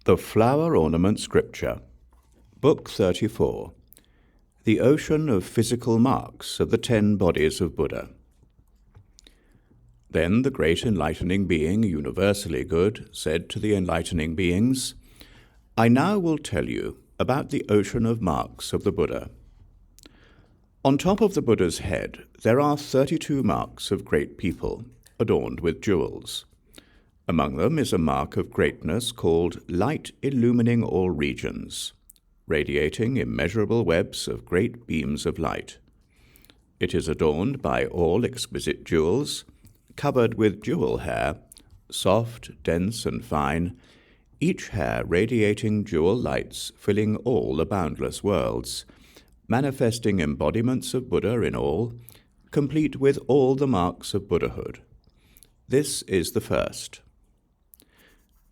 The Flower Ornament Scripture, Book 34, The Ocean of Physical Marks of the 10 Bodies of Buddha. Then the great enlightening being, universally good, said to the enlightening beings, I now will tell you about the ocean of marks of the Buddha. On top of the Buddha's head, there are 32 marks of great people, adorned with jewels. Among them is a mark of greatness called light illumining all regions, radiating immeasurable webs of great beams of light. It is adorned by all exquisite jewels, covered with jewel hair, soft, dense, and fine, each hair radiating jewel lights filling all the boundless worlds, manifesting embodiments of Buddha in all, complete with all the marks of Buddhahood. This is the first.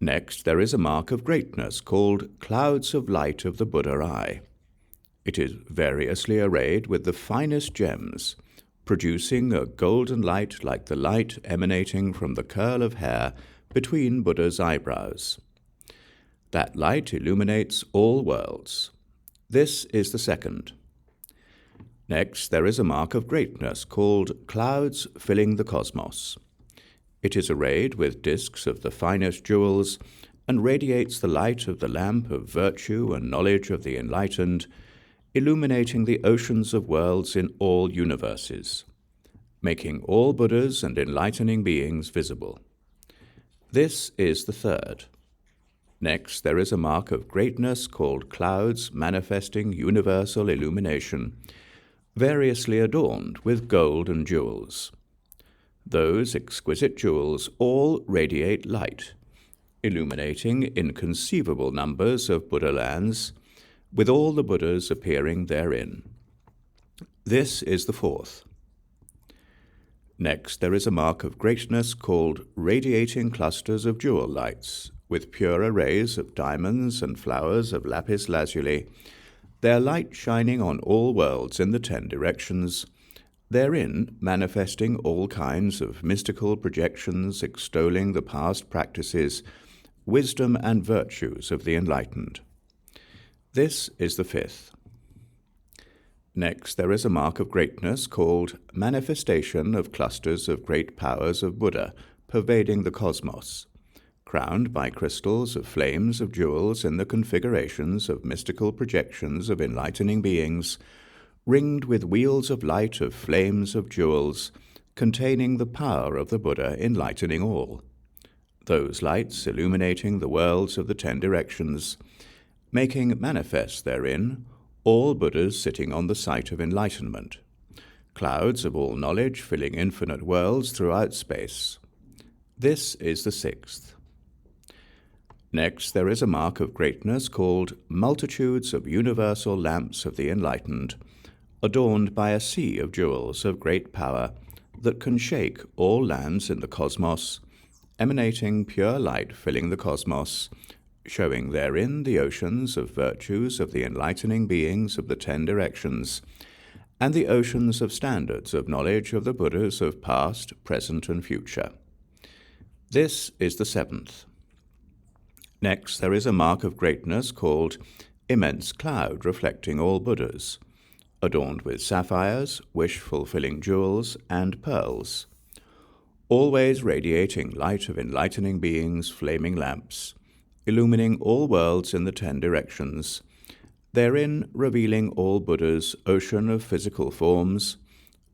Next, there is a mark of greatness called clouds of light of the Buddha eye. It is variously arrayed with the finest gems, producing a golden light like the light emanating from the curl of hair between Buddha's eyebrows. That light illuminates all worlds. This is the second. Next, there is a mark of greatness called clouds filling the cosmos. It is arrayed with discs of the finest jewels and radiates the light of the lamp of virtue and knowledge of the enlightened, illuminating the oceans of worlds in all universes, making all Buddhas and enlightening beings visible. This is the third. Next, there is a mark of greatness called clouds manifesting universal illumination, variously adorned with gold and jewels. Those exquisite jewels all radiate light, illuminating inconceivable numbers of Buddha lands, with all the Buddhas appearing therein. This is the fourth. Next, there is a mark of greatness called radiating clusters of jewel lights, with pure arrays of diamonds and flowers of lapis lazuli, their light shining on all worlds in the 10 directions, therein manifesting all kinds of mystical projections extolling the past practices, wisdom and virtues of the enlightened. This is the fifth. Next, there is a mark of greatness called manifestation of clusters of great powers of Buddha pervading the cosmos, crowned by crystals of flames of jewels in the configurations of mystical projections of enlightening beings, ringed with wheels of light of flames of jewels, containing the power of the Buddha enlightening all. Those lights illuminating the worlds of the 10 directions, making manifest therein all Buddhas sitting on the site of enlightenment, clouds of all knowledge filling infinite worlds throughout space. This is the sixth. Next, there is a mark of greatness called multitudes of universal lamps of the enlightened, adorned by a sea of jewels of great power that can shake all lands in the cosmos, emanating pure light filling the cosmos, showing therein the oceans of virtues of the enlightening beings of the 10 directions, and the oceans of standards of knowledge of the Buddhas of past, present, and future. This is the seventh. Next, there is a mark of greatness called immense cloud reflecting all Buddhas, adorned with sapphires, wish-fulfilling jewels, and pearls, always radiating light of enlightening beings, flaming lamps, illumining all worlds in the 10 directions, therein revealing all Buddhas' ocean of physical forms,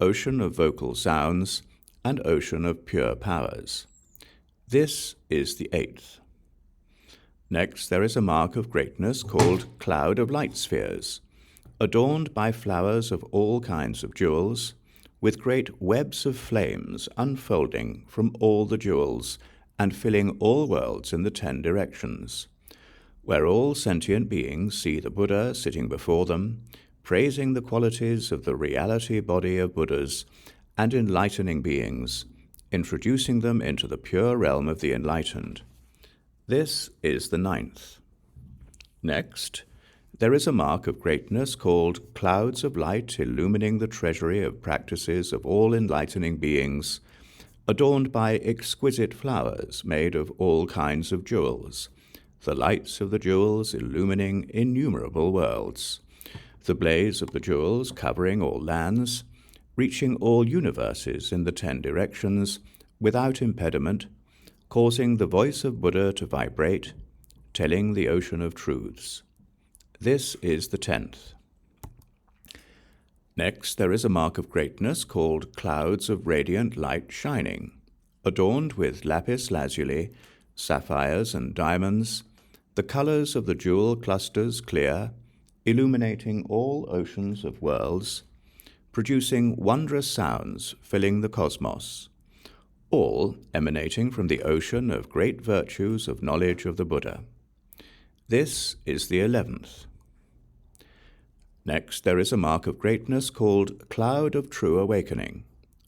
ocean of vocal sounds, and ocean of pure powers. This is the eighth. Next, there is a mark of greatness called cloud of light spheres, adorned by flowers of all kinds of jewels, with great webs of flames unfolding from all the jewels and filling all worlds in the 10 directions, where all sentient beings see the Buddha sitting before them, praising the qualities of the reality body of Buddhas and enlightening beings, introducing them into the pure realm of the enlightened. This is the ninth. Next, there is a mark of greatness called clouds of light illumining the treasury of practices of all enlightening beings, adorned by exquisite flowers made of all kinds of jewels, the lights of the jewels illumining innumerable worlds, the blaze of the jewels covering all lands, reaching all universes in the 10 directions without impediment, causing the voice of Buddha to vibrate, telling the ocean of truths. This is the 10th. Next, there is a mark of greatness called clouds of radiant light shining, adorned with lapis lazuli, sapphires and diamonds, the colors of the jewel clusters clear, illuminating all oceans of worlds, producing wondrous sounds filling the cosmos, all emanating from the ocean of great virtues of knowledge of the Buddha. This is the 11th. Next, there is a mark of greatness called Cloud of True Awakening,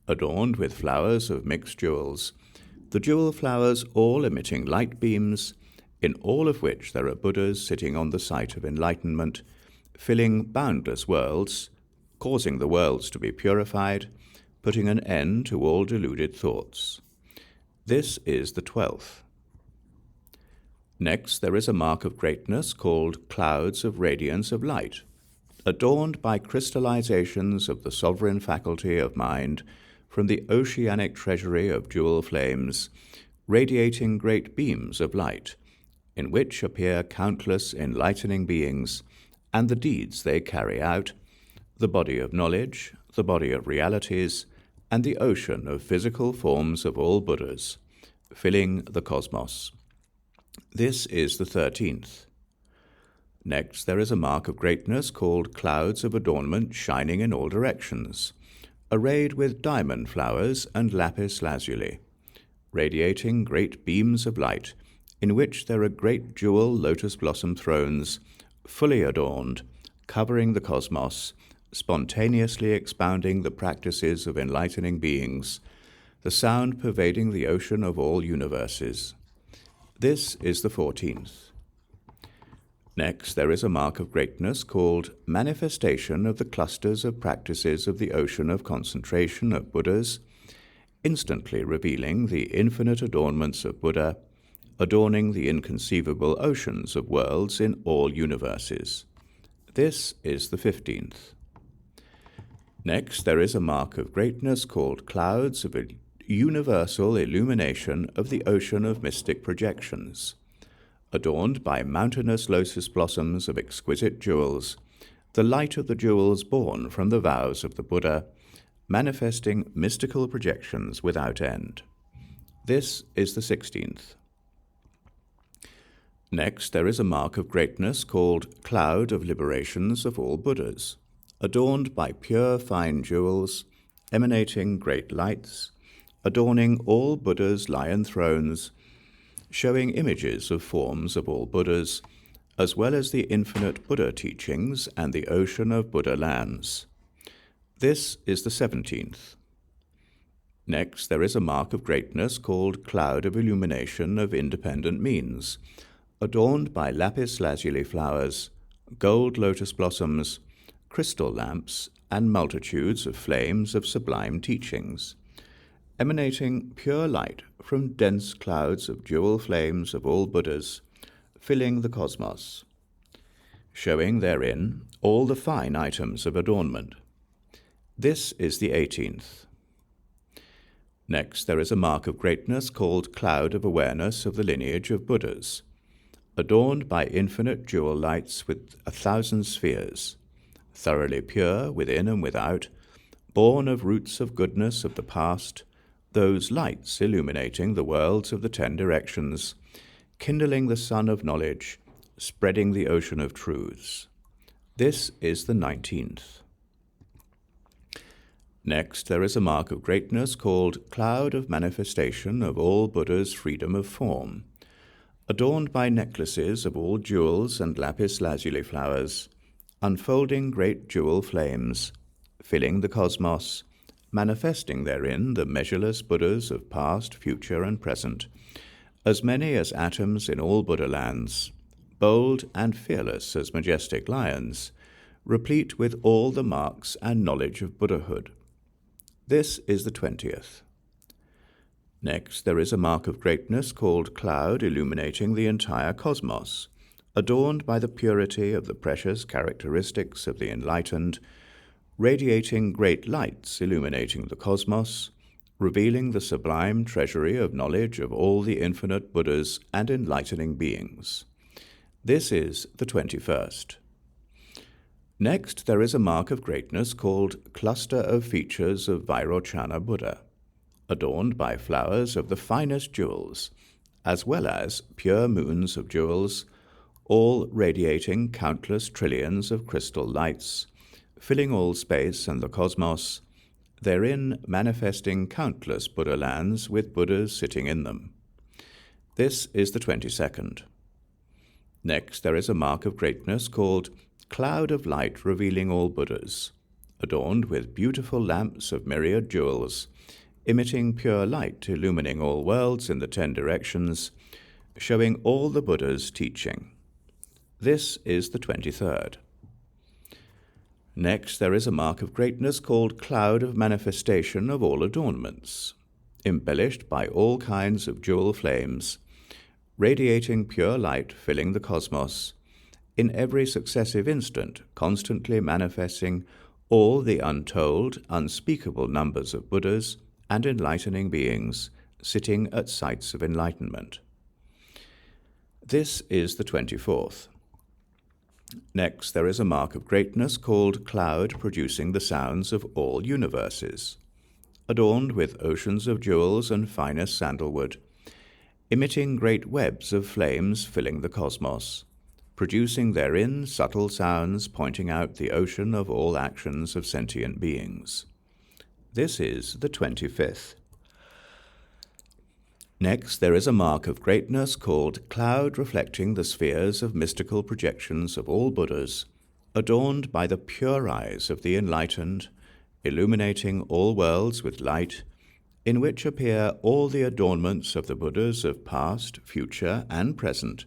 adorned with flowers of mixed jewels, the jewel flowers all emitting light beams, in all of which there are Buddhas sitting on the site of enlightenment, filling boundless worlds, causing the worlds to be purified, putting an end to all deluded thoughts. This is the 12th. Next, there is a mark of greatness called Clouds of Radiance of Light, adorned by crystallizations of the sovereign faculty of mind from the oceanic treasury of jewel flames, radiating great beams of light, in which appear countless enlightening beings and the deeds they carry out, the body of knowledge, the body of realities, and the ocean of physical forms of all Buddhas, filling the cosmos. This is the 13th. Next, there is a mark of greatness called clouds of adornment shining in all directions, arrayed with diamond flowers and lapis lazuli, radiating great beams of light, in which there are great jewel lotus blossom thrones, fully adorned, covering the cosmos, spontaneously expounding the practices of enlightening beings, the sound pervading the ocean of all universes. This is the 14th. Next, there is a mark of greatness called Manifestation of the Clusters of Practices of the Ocean of Concentration of Buddhas, instantly revealing the infinite adornments of Buddha, adorning the inconceivable oceans of worlds in all universes. This is the 15th. Next, there is a mark of greatness called Clouds of Universal Illumination of the Ocean of Mystic Projections, adorned by mountainous lotus blossoms of exquisite jewels, the light of the jewels born from the vows of the Buddha, manifesting mystical projections without end. This is the 16th. Next, there is a mark of greatness called Cloud of Liberations of all Buddhas, adorned by pure fine jewels, emanating great lights, adorning all Buddhas' lion thrones, showing images of forms of all Buddhas, as well as the infinite Buddha teachings and the ocean of Buddha lands. This is the 17th. Next, there is a mark of greatness called Cloud of Illumination of Independent Means, adorned by lapis lazuli flowers, gold lotus blossoms, crystal lamps, and multitudes of flames of sublime teachings, emanating pure light from dense clouds of jewel flames of all Buddhas, filling the cosmos, showing therein all the fine items of adornment. This is the 18th. Next, there is a mark of greatness called Cloud of Awareness of the Lineage of Buddhas, adorned by infinite jewel lights with 1,000 spheres, thoroughly pure within and without, born of roots of goodness of the past, those lights illuminating the worlds of the 10 directions, kindling the sun of knowledge, spreading the ocean of truths. This is the 19th. Next, there is a mark of greatness called Cloud of Manifestation of all Buddha's freedom of form, adorned by necklaces of all jewels and lapis lazuli flowers, unfolding great jewel flames, filling the cosmos, manifesting therein the measureless Buddhas of past, future, and present, as many as atoms in all Buddha lands, bold and fearless as majestic lions, replete with all the marks and knowledge of Buddhahood. This is the 20th. Next, there is a mark of greatness called cloud illuminating the entire cosmos, adorned by the purity of the precious characteristics of the enlightened, radiating great lights illuminating the cosmos, revealing the sublime treasury of knowledge of all the infinite Buddhas and enlightening beings. This is the 21st. Next, there is a mark of greatness called cluster of features of Vairochana Buddha, adorned by flowers of the finest jewels, as well as pure moons of jewels, all radiating countless trillions of crystal lights, filling all space and the cosmos, therein manifesting countless Buddha lands with Buddhas sitting in them. This is the 22nd. Next, there is a mark of greatness called cloud of light revealing all Buddhas, adorned with beautiful lamps of myriad jewels, emitting pure light illumining all worlds in the 10 directions, showing all the Buddhas teaching. This is the 23rd. Next, there is a mark of greatness called cloud of manifestation of all adornments, embellished by all kinds of jewel flames, radiating pure light filling the cosmos, in every successive instant constantly manifesting all the untold, unspeakable numbers of Buddhas and enlightening beings sitting at sites of enlightenment. This is the 24th. Next, there is a mark of greatness called cloud producing the sounds of all universes, adorned with oceans of jewels and finest sandalwood, emitting great webs of flames filling the cosmos, producing therein subtle sounds pointing out the ocean of all actions of sentient beings. This is the 25th. Next, there is a mark of greatness called cloud reflecting the spheres of mystical projections of all Buddhas, adorned by the pure eyes of the enlightened, illuminating all worlds with light, in which appear all the adornments of the Buddhas of past, future, and present,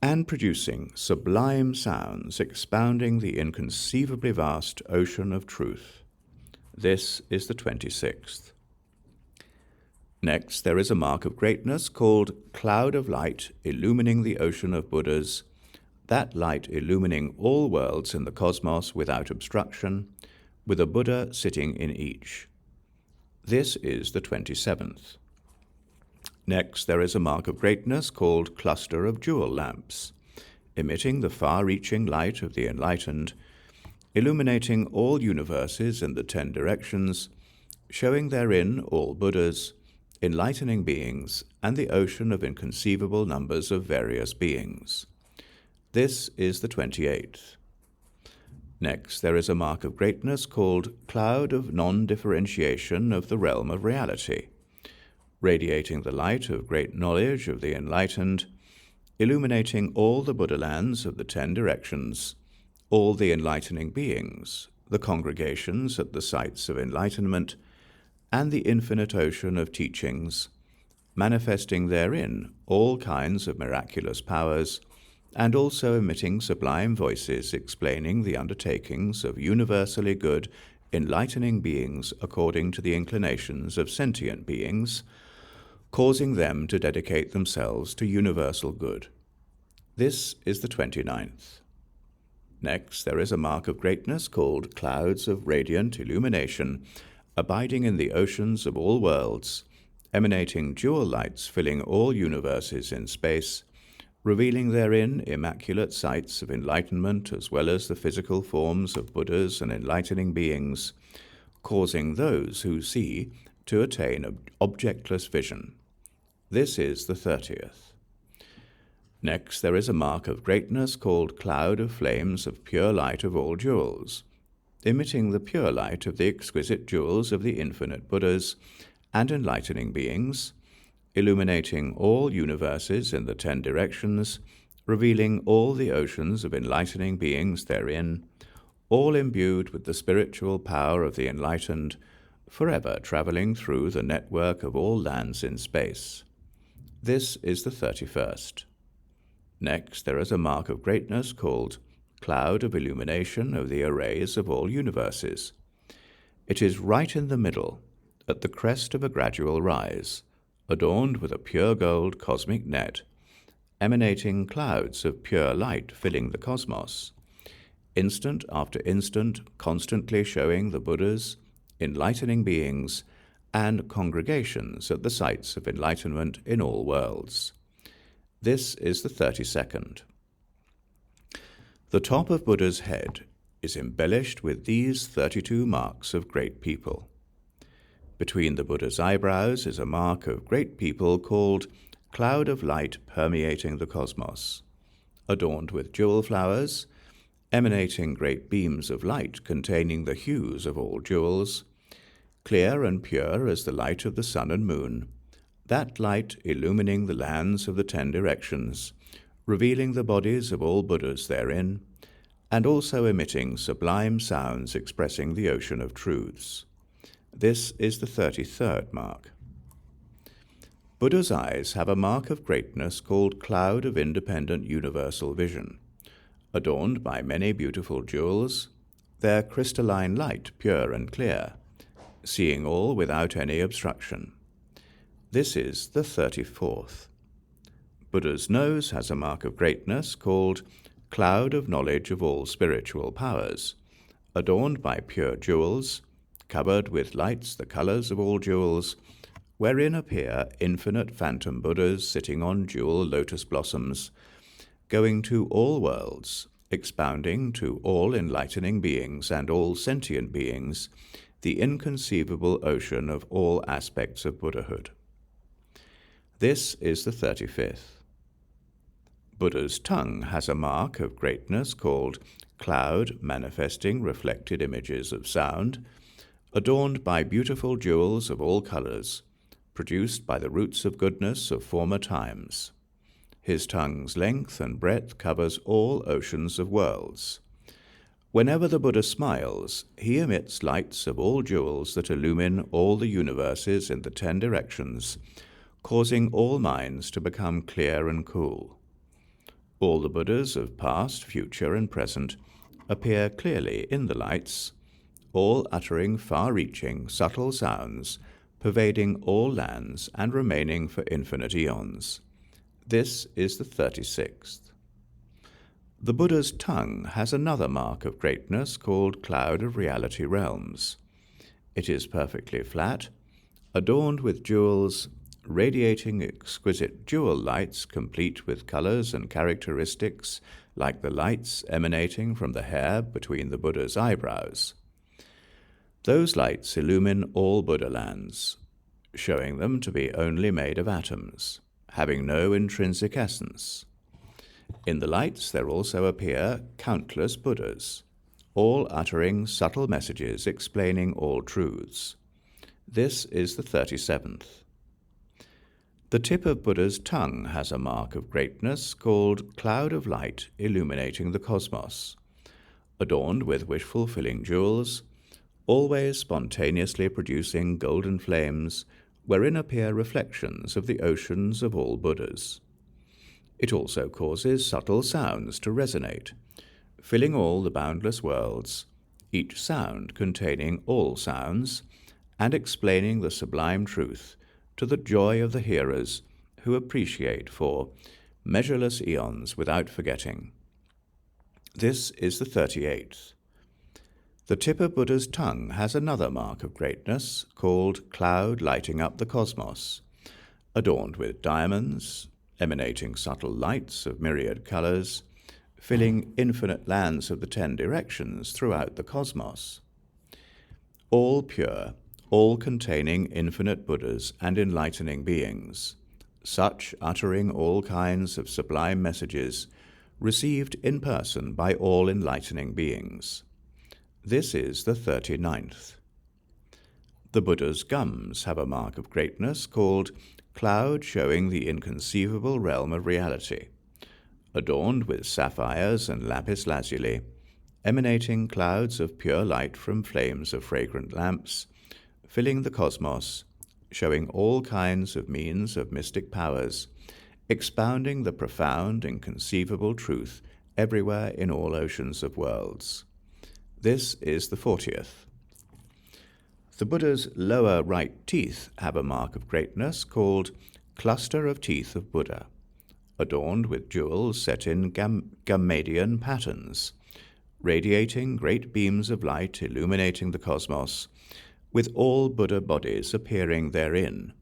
and producing sublime sounds expounding the inconceivably vast ocean of truth. This is the 26th. Next, there is a mark of greatness called cloud of light illumining the ocean of Buddhas, that light illumining all worlds in the cosmos without obstruction, with a Buddha sitting in each. This is the 27th. Next, there is a mark of greatness called cluster of jewel lamps, emitting the far-reaching light of the enlightened, illuminating all universes in the 10 directions, showing therein all Buddhas, enlightening beings, and the ocean of inconceivable numbers of various beings. This is the 28th. Next, there is a mark of greatness called cloud of non-differentiation of the realm of reality, radiating the light of great knowledge of the enlightened, illuminating all the Buddha lands of the 10 directions, all the enlightening beings, the congregations at the sites of enlightenment, and the infinite ocean of teachings, manifesting therein all kinds of miraculous powers, and also emitting sublime voices explaining the undertakings of universally good, enlightening beings according to the inclinations of sentient beings, causing them to dedicate themselves to universal good. This is the 29th. Next, there is a mark of greatness called clouds of radiant illumination, abiding in the oceans of all worlds, emanating jewel lights filling all universes in space, revealing therein immaculate sights of enlightenment as well as the physical forms of Buddhas and enlightening beings, causing those who see to attain objectless vision. This is the 30th. Next, there is a mark of greatness called cloud of flames of pure light of all jewels, emitting the pure light of the exquisite jewels of the infinite Buddhas and enlightening beings, illuminating all universes in the 10 directions, revealing all the oceans of enlightening beings therein, all imbued with the spiritual power of the enlightened, forever traveling through the network of all lands in space. This is the 31st. Next, there is a mark of greatness called cloud of illumination of the arrays of all universes. It is right in the middle, at the crest of a gradual rise, adorned with a pure gold cosmic net, emanating clouds of pure light filling the cosmos, instant after instant constantly showing the Buddhas, enlightening beings, and congregations at the sites of enlightenment in all worlds. This is the 32nd. The top of Buddha's head is embellished with these 32 marks of great people. Between the Buddha's eyebrows is a mark of great people called cloud of light permeating the cosmos, adorned with jewel flowers, emanating great beams of light containing the hues of all jewels, clear and pure as the light of the sun and moon, that light illumining the lands of the 10 directions, revealing the bodies of all Buddhas therein, and also emitting sublime sounds expressing the ocean of truths. This is the 33rd mark. Buddha's eyes have a mark of greatness called cloud of independent universal vision, adorned by many beautiful jewels, their crystalline light pure and clear, seeing all without any obstruction. This is the 34th. Buddha's nose has a mark of greatness called cloud of knowledge of all spiritual powers, adorned by pure jewels, covered with lights the colors of all jewels, wherein appear infinite phantom Buddhas sitting on jewel lotus blossoms, going to all worlds, expounding to all enlightening beings and all sentient beings the inconceivable ocean of all aspects of Buddhahood. This is the 35th. Buddha's tongue has a mark of greatness called cloud manifesting reflected images of sound, adorned by beautiful jewels of all colors, produced by the roots of goodness of former times. His tongue's length and breadth covers all oceans of worlds. Whenever the Buddha smiles, he emits lights of all jewels that illumine all the universes in the 10 directions, causing all minds to become clear and cool. All the Buddhas of past, future, and present appear clearly in the lights, all uttering far-reaching, subtle sounds, pervading all lands and remaining for infinite eons. This is the 36th. The Buddha's tongue has another mark of greatness called cloud of reality realms. It is perfectly flat, adorned with jewels, radiating exquisite jewel lights complete with colors and characteristics like the lights emanating from the hair between the Buddha's eyebrows. Those lights illumine all Buddha lands, showing them to be only made of atoms, having no intrinsic essence. In the lights there also appear countless Buddhas, all uttering subtle messages explaining all truths. This is the 37th. The tip of Buddha's tongue has a mark of greatness called cloud of light illuminating the cosmos, adorned with wish-fulfilling jewels, always spontaneously producing golden flames wherein appear reflections of the oceans of all Buddhas. It also causes subtle sounds to resonate, filling all the boundless worlds, each sound containing all sounds, and explaining the sublime truth to the joy of the hearers who appreciate for measureless eons without forgetting. This is the 38th. The tip of Buddha's tongue has another mark of greatness called cloud lighting up the cosmos, adorned with diamonds, emanating subtle lights of myriad colors, filling infinite lands of the 10 directions throughout the cosmos. All pure, all containing infinite Buddhas and enlightening beings, such uttering all kinds of sublime messages, received in person by all enlightening beings. This is the 39th. The Buddha's gums have a mark of greatness called cloud showing the inconceivable realm of reality, adorned with sapphires and lapis lazuli, emanating clouds of pure light from flames of fragrant lamps, filling the cosmos, showing all kinds of means of mystic powers, expounding the profound, inconceivable truth everywhere in all oceans of worlds. This is the 40th. The Buddha's lower right teeth have a mark of greatness called cluster of teeth of Buddha, adorned with jewels set in Gammadian patterns, radiating great beams of light illuminating the cosmos, with all Buddha bodies appearing therein,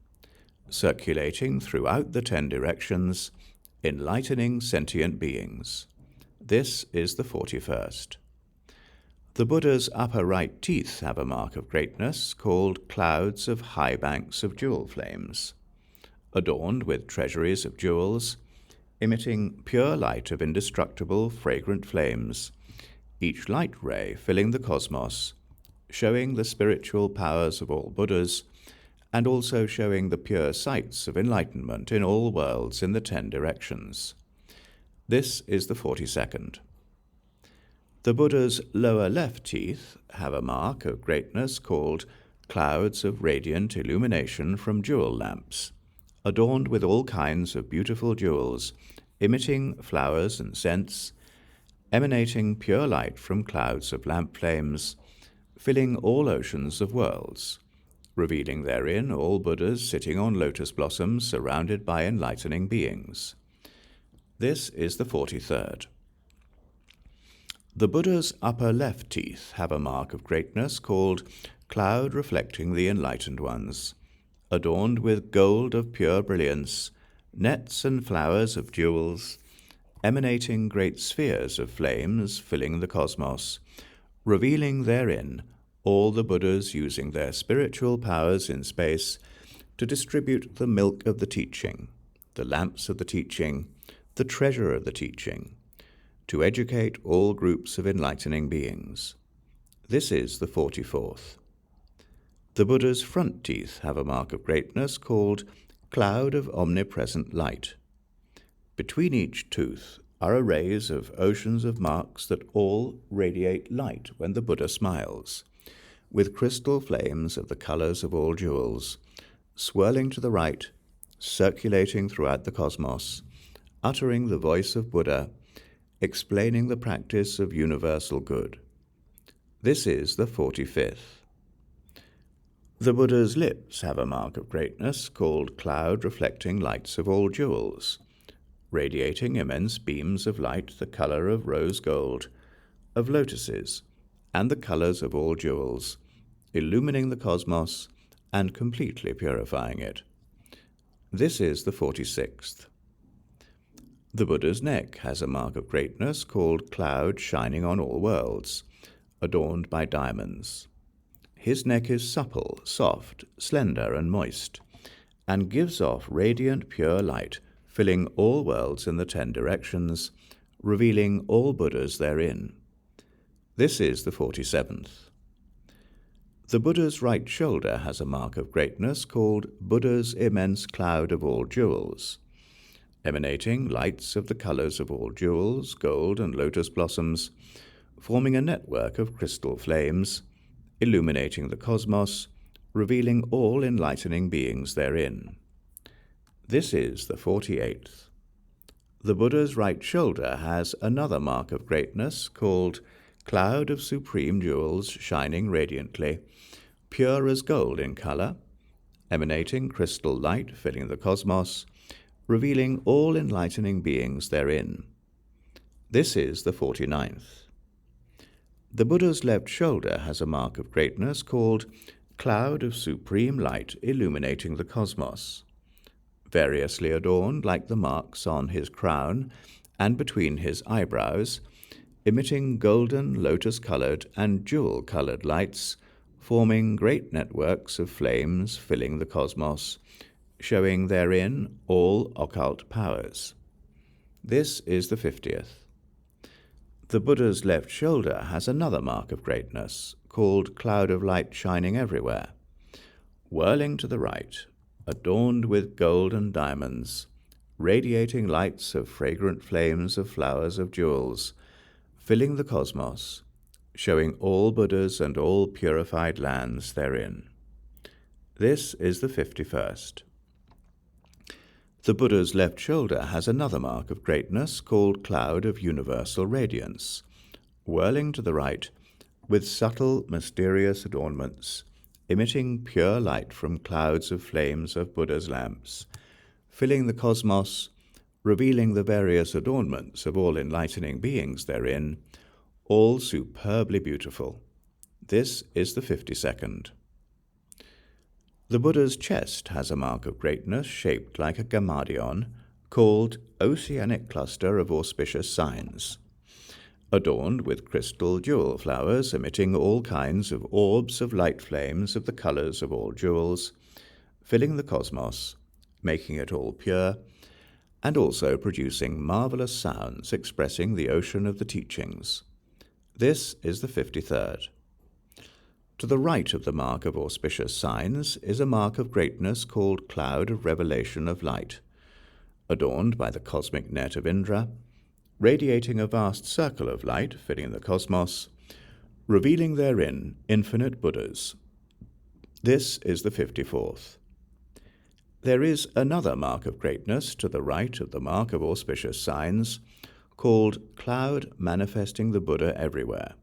circulating throughout the 10 directions, enlightening sentient beings. This is the 41st. The Buddha's upper right teeth have a mark of greatness called clouds of high banks of jewel flames, adorned with treasuries of jewels, emitting pure light of indestructible, fragrant flames, each light ray filling the cosmos, showing the spiritual powers of all Buddhas, and also showing the pure sights of enlightenment in all worlds in the 10 directions. This is the 42nd. The Buddha's lower left teeth have a mark of greatness called clouds of radiant illumination from jewel lamps, adorned with all kinds of beautiful jewels, emitting flowers and scents, emanating pure light from clouds of lamp flames, filling all oceans of worlds, revealing therein all Buddhas sitting on lotus blossoms surrounded by enlightening beings. This is the 43rd. The Buddha's upper left teeth have a mark of greatness called cloud reflecting the enlightened ones, adorned with gold of pure brilliance, nets and flowers of jewels, emanating great spheres of flames filling the cosmos, revealing therein all the Buddhas using their spiritual powers in space to distribute the milk of the teaching, the lamps of the teaching, the treasure of the teaching, to educate all groups of enlightening beings. This is the 44th. The Buddha's front teeth have a mark of greatness called cloud of omnipresent light. Between each tooth are arrays of oceans of marks that all radiate light when the Buddha smiles, with crystal flames of the colors of all jewels, swirling to the right, circulating throughout the cosmos, uttering the voice of Buddha, explaining the practice of universal good. This is the 45th. The Buddha's lips have a mark of greatness called cloud reflecting lights of all jewels, radiating immense beams of light the color of rose gold, of lotuses, and the colors of all jewels, illumining the cosmos and completely purifying it. This is the 46th. The Buddha's neck has a mark of greatness called cloud shining on all worlds, adorned by diamonds. His neck is supple, soft, slender, and moist, and gives off radiant pure light, filling all worlds in the 10 directions, revealing all Buddhas therein. This is the 47th. The Buddha's right shoulder has a mark of greatness called Buddha's immense cloud of all jewels, emanating lights of the colors of all jewels, gold, and lotus blossoms, forming a network of crystal flames, illuminating the cosmos, revealing all enlightening beings therein. This is the 48th. The Buddha's right shoulder has another mark of greatness called cloud of supreme jewels shining radiantly, pure as gold in color, emanating crystal light filling the cosmos, revealing all enlightening beings therein. This is the 49th. The Buddha's left shoulder has a mark of greatness called cloud of supreme light illuminating the cosmos, variously adorned like the marks on his crown and between his eyebrows, emitting golden, lotus-colored, and jewel-colored lights, forming great networks of flames filling the cosmos, showing therein all occult powers. This is the 50th. The Buddha's left shoulder has another mark of greatness, called cloud of light shining everywhere, whirling to the right, adorned with gold and diamonds, radiating lights of fragrant flames of flowers of jewels, filling the cosmos, showing all Buddhas and all purified lands therein. This is the 51st. The Buddha's left shoulder has another mark of greatness called cloud of universal radiance, whirling to the right with subtle, mysterious adornments, emitting pure light from clouds of flames of Buddha's lamps, filling the cosmos, revealing the various adornments of all enlightening beings therein, all superbly beautiful. This is the 52nd. The Buddha's chest has a mark of greatness shaped like a Gamadion, called Oceanic Cluster of Auspicious Signs, adorned with crystal jewel flowers emitting all kinds of orbs of light flames of the colors of all jewels, filling the cosmos, making it all pure, and also producing marvelous sounds expressing the ocean of the teachings. This is the 53rd. To the right of the mark of auspicious signs is a mark of greatness called Cloud of Revelation of Light, adorned by the cosmic net of Indra, radiating a vast circle of light filling the cosmos, revealing therein infinite Buddhas. This is the 54th. There is another mark of greatness to the right of the mark of auspicious signs, called Cloud Manifesting the Buddha Everywhere,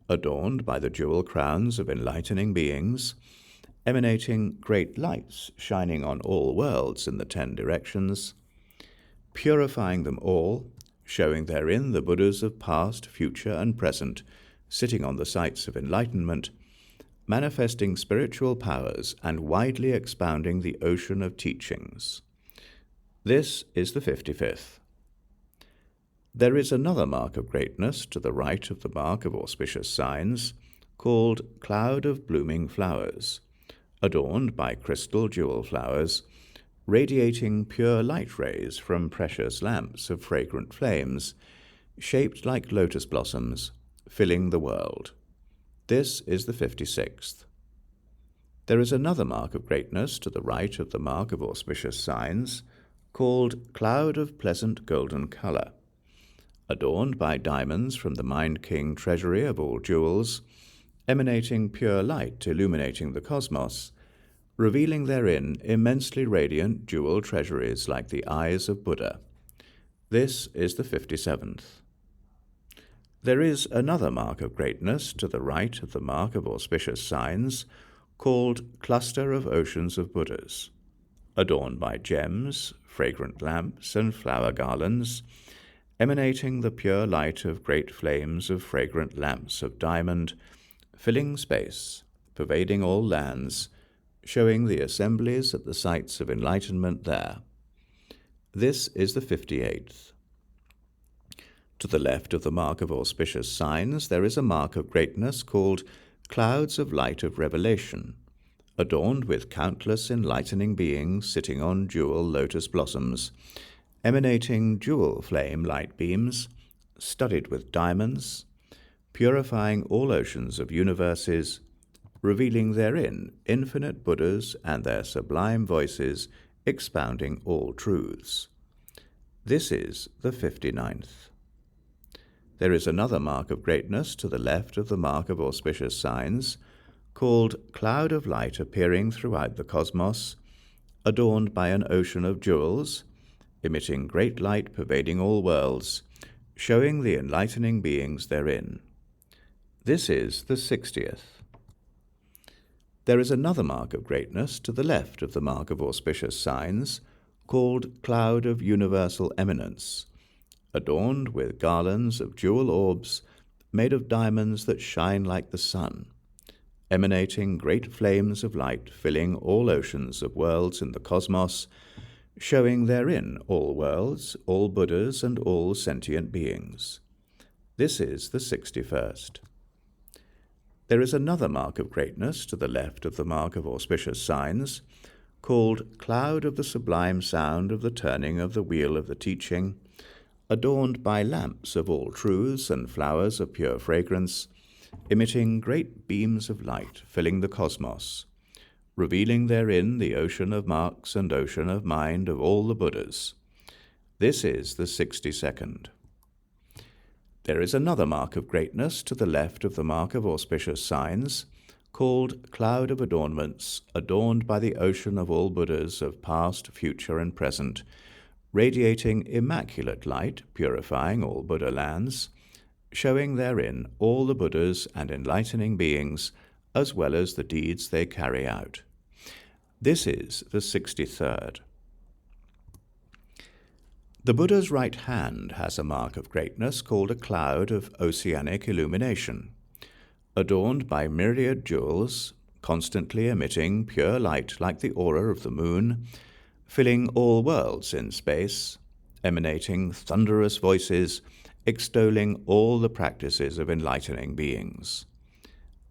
adorned by the jewel crowns of enlightening beings, emanating great lights shining on all worlds in the 10 directions, purifying them all, showing therein the Buddhas of past, future, and present, sitting on the sites of enlightenment, manifesting spiritual powers and widely expounding the ocean of teachings. This is the 55th. There is another mark of greatness to the right of the mark of auspicious signs, called Cloud of Blooming Flowers, adorned by crystal jewel flowers, radiating pure light rays from precious lamps of fragrant flames, shaped like lotus blossoms, filling the world. This is the 56th. There is another mark of greatness to the right of the mark of auspicious signs, called Cloud of Pleasant Golden Color, adorned by diamonds from the Mind King treasury of all jewels, emanating pure light illuminating the cosmos, revealing therein immensely radiant jewel treasuries like the eyes of Buddha. This is the 57th. There is another mark of greatness to the right of the mark of auspicious signs, called Cluster of Oceans of Buddhas, adorned by gems, fragrant lamps, and flower garlands, emanating the pure light of great flames of fragrant lamps of diamond, filling space, pervading all lands, showing the assemblies at the sites of enlightenment there. This is the 58th. To the left of the mark of auspicious signs there is a mark of greatness called Clouds of Light of Revelation, adorned with countless enlightening beings sitting on jewel lotus blossoms, emanating jewel flame light beams, studded with diamonds, purifying all oceans of universes, revealing therein infinite Buddhas and their sublime voices expounding all truths. This is the 59th. There is another mark of greatness to the left of the mark of auspicious signs, called Cloud of Light appearing throughout the cosmos, adorned by an ocean of jewels, emitting great light pervading all worlds, showing the enlightening beings therein. This is the 60th. There is another mark of greatness to the left of the mark of auspicious signs, called Cloud of Universal Eminence, adorned with garlands of jewel orbs made of diamonds that shine like the sun, emanating great flames of light filling all oceans of worlds in the cosmos, showing therein all worlds, all Buddhas, and all sentient beings. This is the 61st. There is another mark of greatness to the left of the mark of auspicious signs, called Cloud of the Sublime Sound of the Turning of the Wheel of the Teaching, adorned by lamps of all truths and flowers of pure fragrance, emitting great beams of light filling the cosmos, revealing therein the ocean of marks and ocean of mind of all the Buddhas. This is the 62nd. There is another mark of greatness to the left of the mark of auspicious signs, called Cloud of Adornments, adorned by the ocean of all Buddhas of past, future, and present, radiating immaculate light, purifying all Buddha lands, showing therein all the Buddhas and enlightening beings, as well as the deeds they carry out. This is the 63rd. The Buddha's right hand has a mark of greatness called a cloud of oceanic illumination, adorned by myriad jewels, constantly emitting pure light like the aura of the moon, filling all worlds in space, emanating thunderous voices, extolling all the practices of enlightening beings.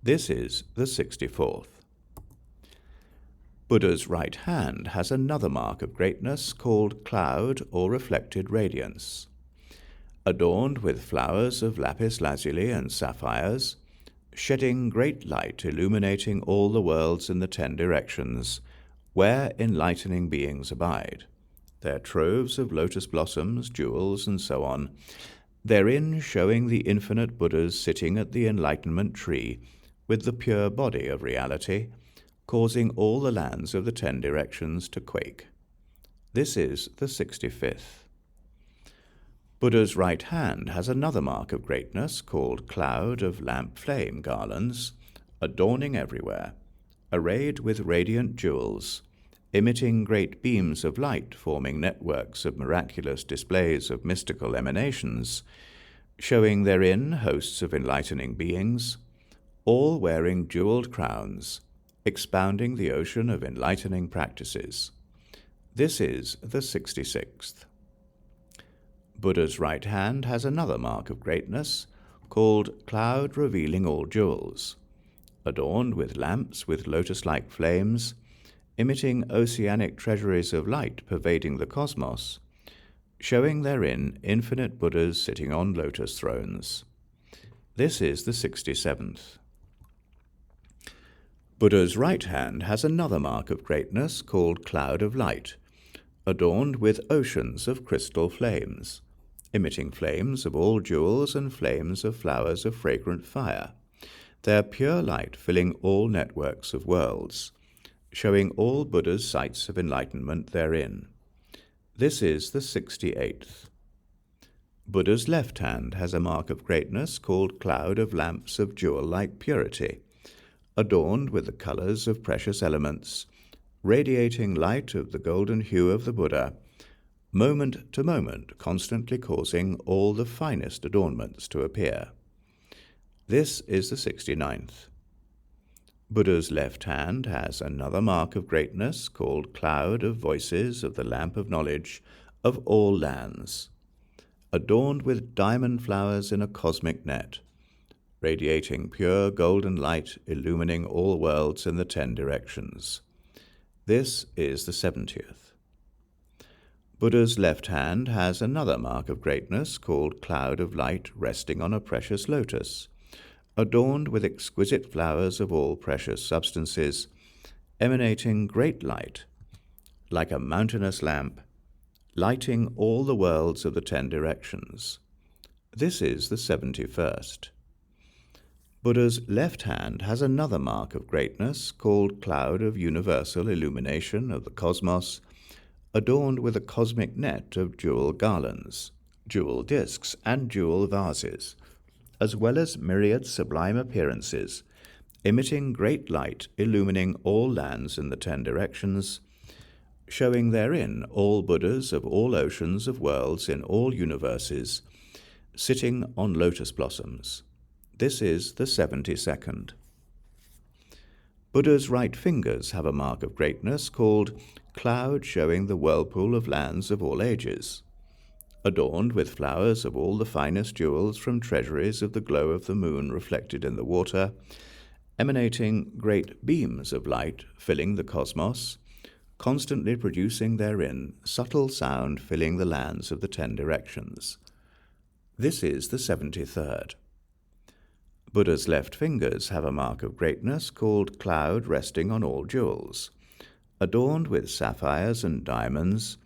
This is the 64th. Buddha's right hand has another mark of greatness called cloud or reflected radiance, adorned with flowers of lapis lazuli and sapphires, shedding great light illuminating all the worlds in the 10 directions, where enlightening beings abide, their troves of lotus blossoms, jewels, and so on, therein showing the infinite Buddhas sitting at the enlightenment tree with the pure body of reality, causing all the lands of the 10 directions to quake. This is the 65th. Buddha's right hand has another mark of greatness called cloud of lamp flame garlands, adorning everywhere, arrayed with radiant jewels, emitting great beams of light forming networks of miraculous displays of mystical emanations, showing therein hosts of enlightening beings, all wearing jeweled crowns, expounding the ocean of enlightening practices. This is the 66th. Buddha's right hand has another mark of greatness called cloud revealing all jewels, adorned with lamps with lotus-like flames, emitting oceanic treasuries of light pervading the cosmos, showing therein infinite Buddhas sitting on lotus thrones. This is the 67th. Buddha's right hand has another mark of greatness called cloud of light, adorned with oceans of crystal flames, emitting flames of all jewels and flames of flowers of fragrant fire, their pure light filling all networks of worlds, showing all Buddha's sights of enlightenment therein. This is the 68th. Buddha's left hand has a mark of greatness called cloud of lamps of jewel-like purity, adorned with the colors of precious elements, radiating light of the golden hue of the Buddha, moment to moment constantly causing all the finest adornments to appear. This is the 69th. Buddha's left hand has another mark of greatness called cloud of voices of the lamp of knowledge of all lands, adorned with diamond flowers in a cosmic net, radiating pure golden light illumining all worlds in the 10 directions. This is the 70th. Buddha's left hand has another mark of greatness called cloud of light resting on a precious lotus, adorned with exquisite flowers of all precious substances, emanating great light, like a mountainous lamp, lighting all the worlds of the 10 directions. This is the 71st. Buddha's left hand has another mark of greatness called cloud of universal illumination of the cosmos, adorned with a cosmic net of jewel garlands, jewel discs, and jewel vases, as well as myriad sublime appearances, emitting great light illumining all lands in the 10 directions, showing therein all Buddhas of all oceans of worlds in all universes, sitting on lotus blossoms. This is the 72nd. Buddha's right fingers have a mark of greatness called cloud showing the whirlpool of lands of all ages, adorned with flowers of all the finest jewels from treasuries of the glow of the moon reflected in the water, emanating great beams of light filling the cosmos, constantly producing therein subtle sound filling the lands of the 10 directions. This is the 73rd. Buddha's left fingers have a mark of greatness called cloud resting on all jewels, adorned with sapphires and diamonds,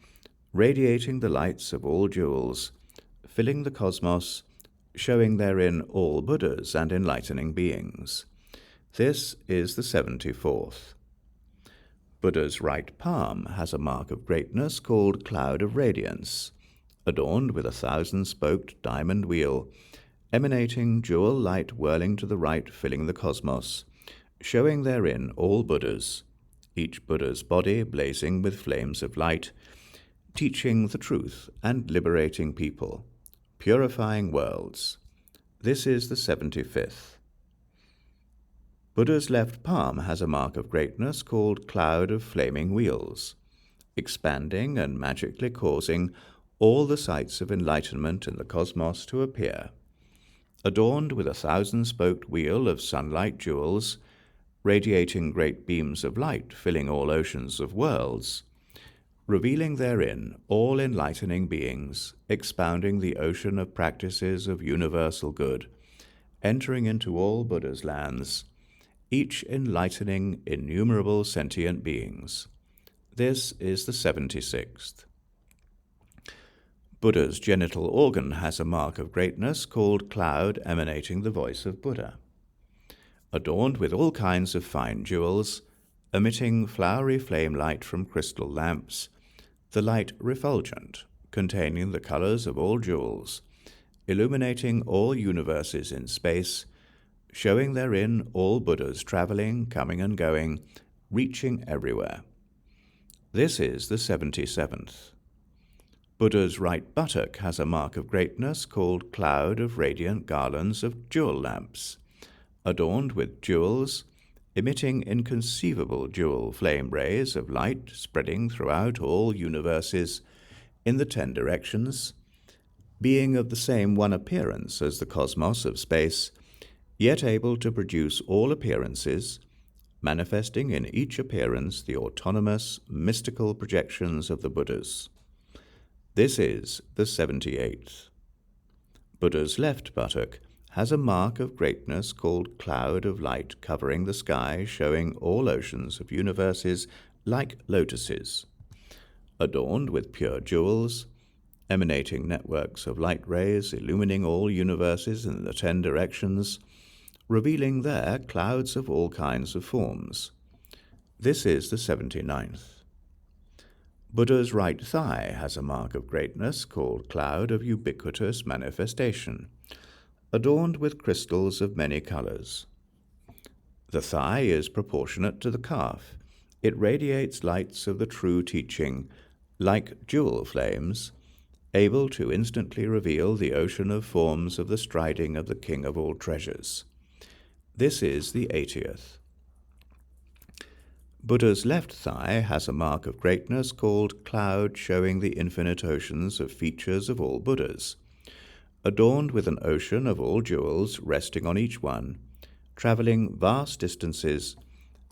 radiating the lights of all jewels, filling the cosmos, showing therein all Buddhas and enlightening beings. This is the 74th. Buddha's right palm has a mark of greatness called cloud of radiance, adorned with a 1,000-spoked diamond wheel, emanating jewel light whirling to the right, filling the cosmos, showing therein all Buddhas, each Buddha's body blazing with flames of light, teaching the truth and liberating people, purifying worlds. This is the 75th. Buddha's left palm has a mark of greatness called cloud of flaming wheels, expanding and magically causing all the sights of enlightenment in the cosmos to appear, adorned with a 1,000-spoked wheel of sunlight jewels, radiating great beams of light filling all oceans of worlds, revealing therein all enlightening beings, expounding the ocean of practices of universal good, entering into all Buddha's lands, each enlightening innumerable sentient beings. This is the 76th. Buddha's genital organ has a mark of greatness called cloud emanating the voice of Buddha, adorned with all kinds of fine jewels, emitting flowery flame light from crystal lamps, the light refulgent, containing the colors of all jewels, illuminating all universes in space, showing therein all Buddhas traveling, coming and going, reaching everywhere. This is the 77th. Buddha's right buttock has a mark of greatness called cloud of radiant garlands of jewel lamps, adorned with jewels, emitting inconceivable jewel flame rays of light spreading throughout all universes in the 10 directions, being of the same one appearance as the cosmos of space, yet able to produce all appearances, manifesting in each appearance the autonomous, mystical projections of the Buddhas. This is the 78th. Buddha's left buttock has a mark of greatness called cloud of light covering the sky, showing all oceans of universes like lotuses, adorned with pure jewels, emanating networks of light rays illumining all universes in the 10 directions, revealing there clouds of all kinds of forms. This is the 79th. Buddha's right thigh has a mark of greatness called cloud of ubiquitous manifestation, adorned with crystals of many colors. The thigh is proportionate to the calf. It radiates lights of the true teaching, like jewel flames, able to instantly reveal the ocean of forms of the striding of the King of all treasures. This is the 80th. Buddha's left thigh has a mark of greatness called cloud, showing the infinite oceans of features of all Buddhas, adorned with an ocean of all jewels resting on each one, traveling vast distances,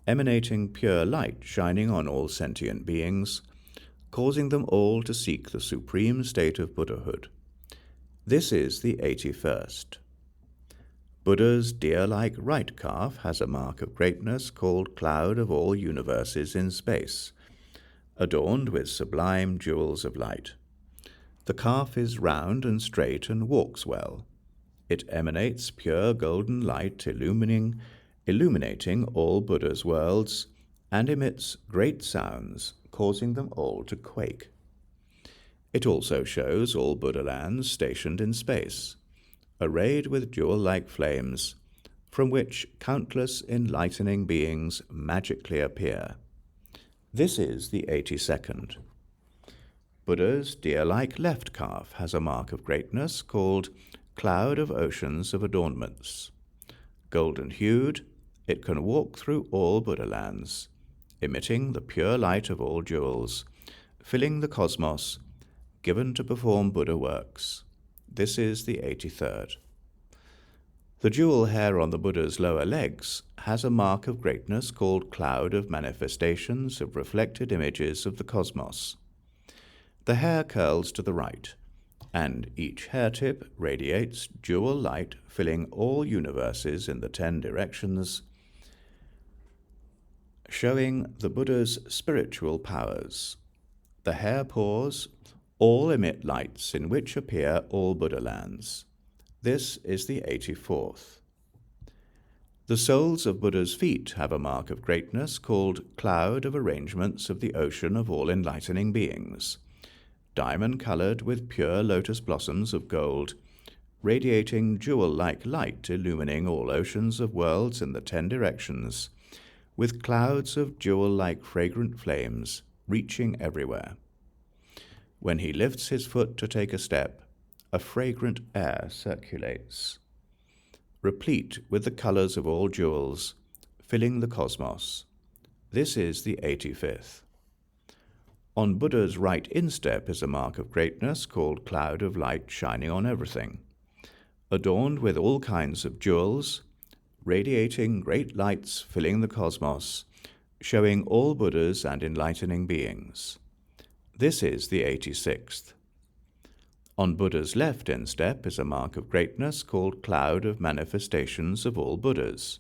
emanating pure light shining on all sentient beings, causing them all to seek the supreme state of Buddhahood. This is the 81st. Buddha's deer-like right calf has a mark of greatness called cloud of all universes in space, adorned with sublime jewels of light. The calf is round and straight and walks well. It emanates pure golden light illuminating all Buddha's worlds, and emits great sounds, causing them all to quake. It also shows all Buddha lands stationed in space, arrayed with jewel-like flames, from which countless enlightening beings magically appear. This is the 82nd. Buddha's deer-like left calf has a mark of greatness called cloud of oceans of adornments. Golden-hued, it can walk through all Buddha lands, emitting the pure light of all jewels, filling the cosmos, given to perform Buddha works. This is the 83rd. The jewel hair on the Buddha's lower legs has a mark of greatness called cloud of manifestations of reflected images of the cosmos. The hair curls to the right, and each hair tip radiates jewel light filling all universes in the 10 directions, showing the Buddha's spiritual powers. The hair paws all emit lights in which appear all Buddha lands. This is the 84th. The soles of Buddha's feet have a mark of greatness called cloud of arrangements of the ocean of all enlightening beings, diamond-colored with pure lotus blossoms of gold, radiating jewel-like light illumining all oceans of worlds in the 10 directions, with clouds of jewel-like fragrant flames reaching everywhere. When he lifts his foot to take a step, a fragrant air circulates, replete with the colors of all jewels, filling the cosmos. This is the 85th. On Buddha's right instep is a mark of greatness called cloud of light shining on everything, adorned with all kinds of jewels, radiating great lights filling the cosmos, showing all Buddhas and enlightening beings. This is the 86th. On Buddha's left instep is a mark of greatness called cloud of manifestations of all Buddhas,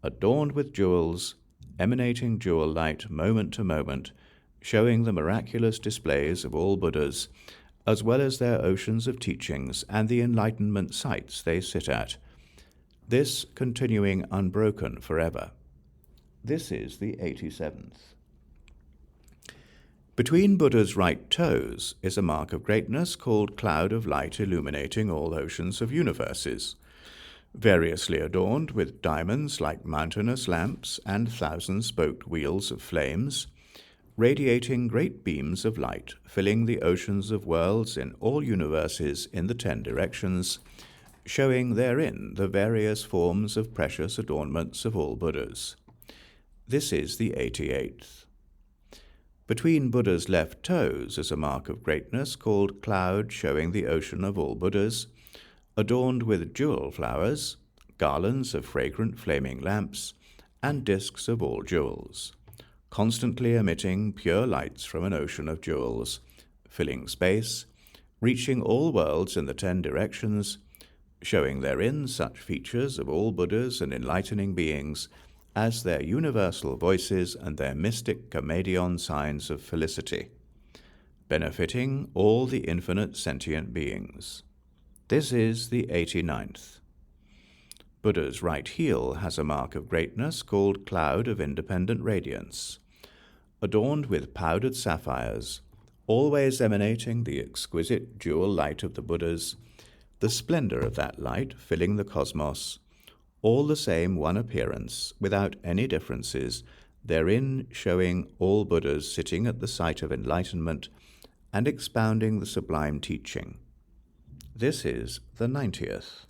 adorned with jewels, emanating jewel light moment to moment, showing the miraculous displays of all Buddhas, as well as their oceans of teachings and the enlightenment sites they sit at, this continuing unbroken forever. This is the 87th. Between Buddha's right toes is a mark of greatness called cloud of light illuminating all oceans of universes, variously adorned with diamonds like mountainous lamps and thousand-spoked wheels of flames, radiating great beams of light, filling the oceans of worlds in all universes in the 10 directions, showing therein the various forms of precious adornments of all Buddhas. This is the 88th. Between Buddha's left toes is a mark of greatness called cloud showing the ocean of all Buddhas, adorned with jewel flowers, garlands of fragrant flaming lamps, and discs of all jewels, constantly emitting pure lights from an ocean of jewels, filling space, reaching all worlds in the 10 directions, showing therein such features of all Buddhas and enlightening beings as their universal voices and their mystic comedion signs of felicity, benefiting all the infinite sentient beings. This is the 89th. Buddha's right heel has a mark of greatness called cloud of independent radiance, adorned with powdered sapphires, always emanating the exquisite jewel light of the Buddhas, the splendor of that light filling the cosmos, all the same one appearance, without any differences, therein showing all Buddhas sitting at the site of enlightenment and expounding the sublime teaching. This is the 90th.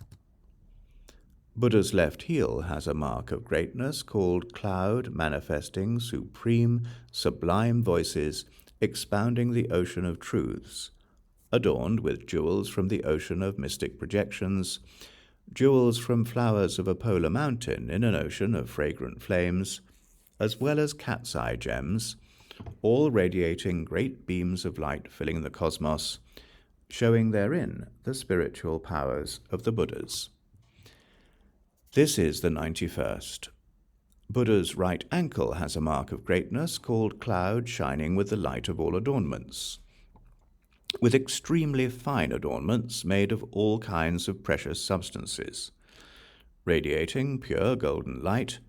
Buddha's left heel has a mark of greatness called cloud manifesting supreme, sublime voices, expounding the ocean of truths, adorned with jewels from the ocean of mystic projections, jewels from flowers of a polar mountain in an ocean of fragrant flames, as well as cat's eye gems, all radiating great beams of light filling the cosmos, showing therein the spiritual powers of the Buddhas. This is the 91st. Buddha's right ankle has a mark of greatness called cloud shining with the light of all adornments, with extremely fine adornments made of all kinds of precious substances, radiating pure golden light,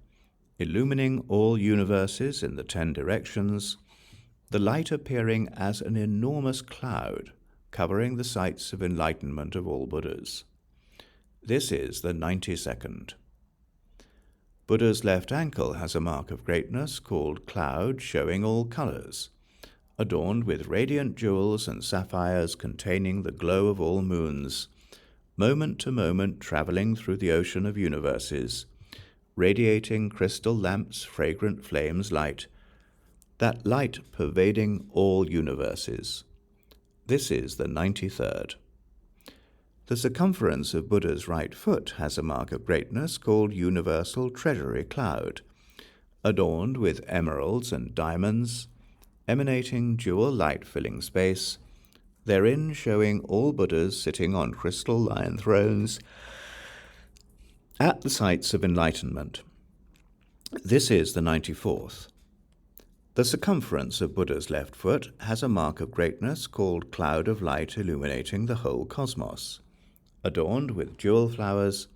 illumining all universes in the 10 directions, the light appearing as an enormous cloud covering the sites of enlightenment of all Buddhas. This is the 92nd. Buddha's left ankle has a mark of greatness called cloud showing all colors, adorned with radiant jewels and sapphires containing the glow of all moons, moment to moment traveling through the ocean of universes, radiating crystal lamps' fragrant flames light, that light pervading all universes. This is the 93rd. The circumference of Buddha's right foot has a mark of greatness called universal treasury cloud, adorned with emeralds and diamonds, emanating jewel light filling space, therein showing all Buddhas sitting on crystal lion thrones at the sites of enlightenment. This is the 94th. The circumference of Buddha's left foot has a mark of greatness called cloud of light illuminating the whole cosmos, adorned with jewel flowers,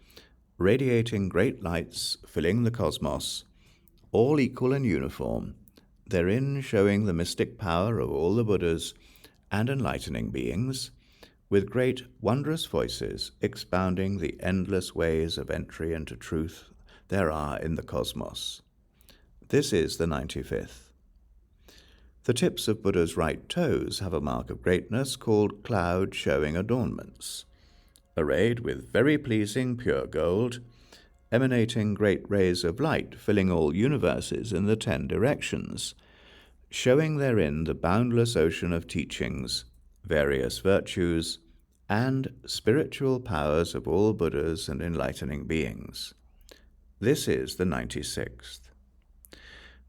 radiating great lights filling the cosmos, all equal and uniform, therein showing the mystic power of all the Buddhas and enlightening beings, with great wondrous voices expounding the endless ways of entry into truth there are in the cosmos. This is the 95th. The tips of Buddha's right toes have a mark of greatness called cloud showing adornments, arrayed with very pleasing pure gold, emanating great rays of light filling all universes in the 10 directions, showing therein the boundless ocean of teachings, various virtues, and spiritual powers of all Buddhas and enlightening beings. This is the 96th.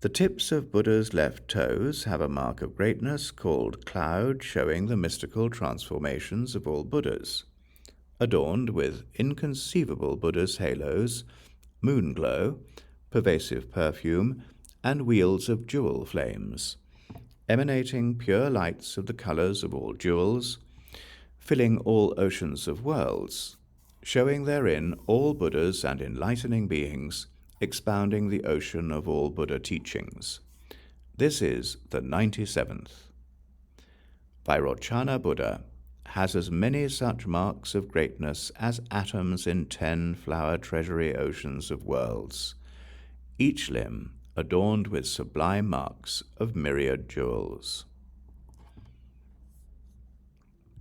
The tips of Buddha's left toes have a mark of greatness called cloud showing the mystical transformations of all Buddhas, adorned with inconceivable Buddha's halos, moon glow, pervasive perfume, and wheels of jewel flames, emanating pure lights of the colors of all jewels, filling all oceans of worlds, showing therein all Buddhas and enlightening beings, expounding the ocean of all Buddha teachings. This is the 97th. Vairochana Buddha has as many such marks of greatness as atoms in 10 flower treasury oceans of worlds, each limb adorned with sublime marks of myriad jewels.